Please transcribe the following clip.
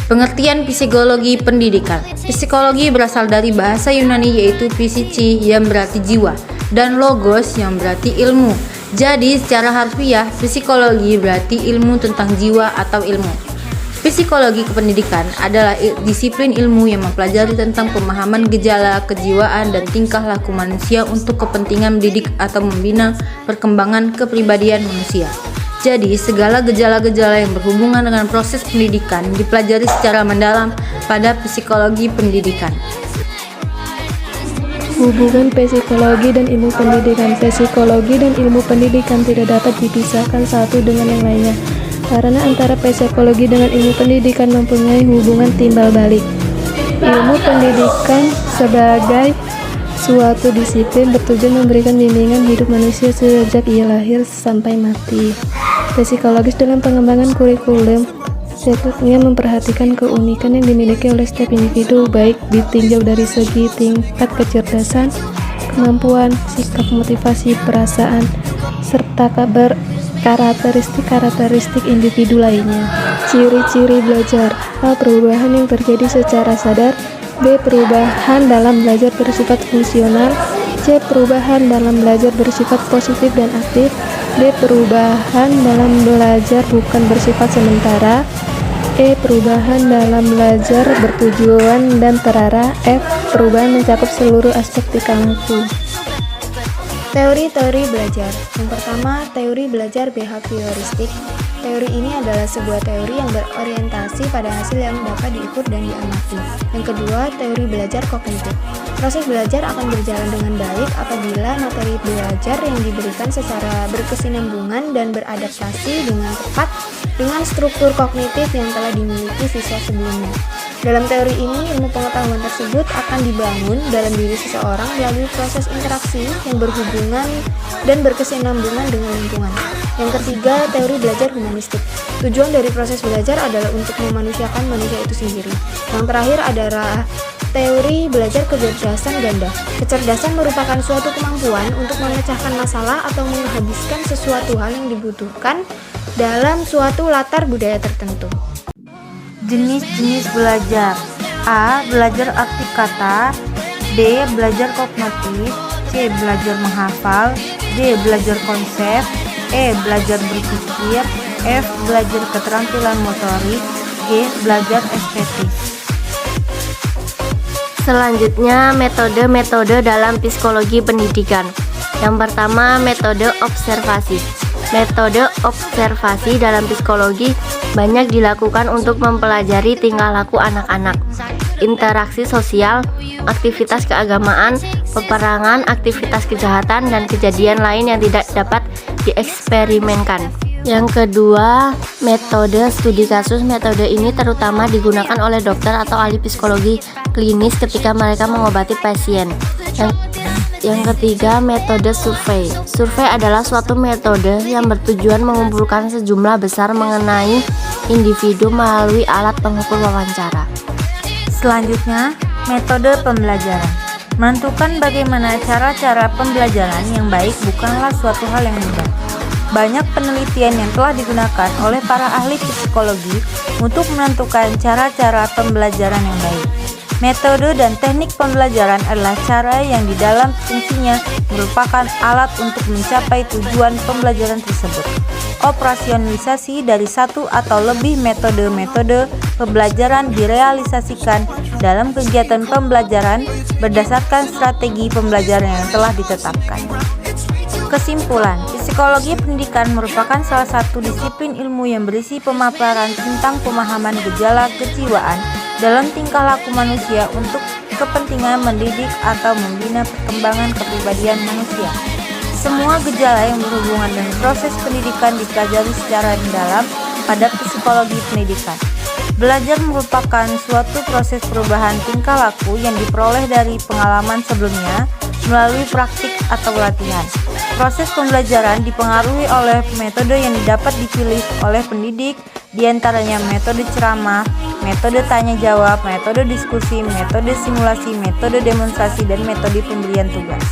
Pengertian psikologi pendidikan. Psikologi berasal dari bahasa Yunani yaitu psichi yang berarti jiwa dan logos yang berarti ilmu. Jadi secara harfiah psikologi berarti ilmu tentang jiwa atau ilmu. Psikologi kependidikan adalah disiplin ilmu yang mempelajari tentang pemahaman gejala, kejiwaan, dan tingkah laku manusia untuk kepentingan mendidik atau membina perkembangan kepribadian manusia. Jadi, segala gejala-gejala yang berhubungan dengan proses pendidikan dipelajari secara mendalam pada psikologi pendidikan. Hubungan psikologi dan ilmu pendidikan. Psikologi dan ilmu pendidikan tidak dapat dipisahkan satu dengan yang lainnya, karena antara psikologi dengan ilmu pendidikan mempunyai hubungan timbal balik. Ilmu pendidikan sebagai suatu disiplin bertujuan memberikan bimbingan hidup manusia sejak ia lahir sampai mati. Psikologis dalam pengembangan kurikulum sepenuhnya memperhatikan keunikan yang dimiliki oleh setiap individu, baik ditinjau dari segi tingkat kecerdasan, kemampuan, sikap, motivasi, perasaan, serta karakteristik individu lainnya. Ciri-ciri belajar. A. Perubahan yang terjadi secara sadar. B. Perubahan dalam belajar bersifat fungsional. C. Perubahan dalam belajar bersifat positif dan aktif. D. Perubahan dalam belajar bukan bersifat sementara. E. Perubahan dalam belajar bertujuan dan terarah. F. Perubahan mencakup seluruh aspek tingkah laku. Teori-teori belajar. Yang pertama, teori belajar behavioristik. Teori ini adalah sebuah teori yang berorientasi pada hasil yang dapat diukur dan diamati. Yang kedua, teori belajar kognitif. Proses belajar akan berjalan dengan baik apabila materi belajar yang diberikan secara berkesinambungan dan beradaptasi dengan tepat dengan struktur kognitif yang telah dimiliki siswa sebelumnya. Dalam teori ini, ilmu pengetahuan tersebut akan dibangun dalam diri seseorang melalui proses interaksi yang berhubungan dan berkesinambungan dengan lingkungan. Yang ketiga, teori belajar humanistik. Tujuan dari proses belajar adalah untuk memanusiakan manusia itu sendiri. Yang terakhir adalah teori belajar kecerdasan ganda. Kecerdasan merupakan suatu kemampuan untuk memecahkan masalah atau menghabiskan sesuatu hal yang dibutuhkan dalam suatu latar budaya tertentu. Jenis-jenis belajar. A. Belajar arti kata. B. Belajar kognitif. C. Belajar menghafal. D. Belajar konsep. E. Belajar berpikir. F. Belajar keterampilan motorik. G. Belajar estetis. Selanjutnya, metode-metode dalam psikologi pendidikan. Yang pertama, metode observasi. Metode observasi dalam psikologi banyak dilakukan untuk mempelajari tingkah laku anak-anak, interaksi sosial, aktivitas keagamaan, peperangan, aktivitas kejahatan, dan kejadian lain yang tidak dapat dieksperimenkan. Yang kedua, metode studi kasus. Metode ini terutama digunakan oleh dokter atau ahli psikologi klinis ketika mereka mengobati pasien. Yang ketiga, metode survei. Survei adalah suatu metode yang bertujuan mengumpulkan sejumlah besar mengenai individu melalui alat pengukur wawancara. Selanjutnya, metode pembelajaran. Menentukan bagaimana cara-cara pembelajaran yang baik bukanlah suatu hal yang mudah. Banyak penelitian yang telah digunakan oleh para ahli psikologi untuk menentukan cara-cara pembelajaran yang baik. Metode dan teknik pembelajaran adalah cara yang di dalam fungsinya merupakan alat untuk mencapai tujuan pembelajaran tersebut. Operasionalisasi dari satu atau lebih metode-metode pembelajaran direalisasikan dalam kegiatan pembelajaran berdasarkan strategi pembelajaran yang telah ditetapkan. Kesimpulan, psikologi pendidikan merupakan salah satu disiplin ilmu yang berisi pemaparan tentang pemahaman gejala kejiwaan dalam tingkah laku manusia untuk kepentingan mendidik atau membina perkembangan kepribadian manusia. Semua gejala yang berhubungan dengan proses pendidikan dipelajari secara mendalam pada psikologi pendidikan. Belajar merupakan suatu proses perubahan tingkah laku yang diperoleh dari pengalaman sebelumnya melalui praktik atau latihan. Proses pembelajaran dipengaruhi oleh metode yang dapat dipilih oleh pendidik, diantaranya metode ceramah, metode tanya jawab, metode diskusi, metode simulasi, metode demonstrasi, dan metode pemberian tugas.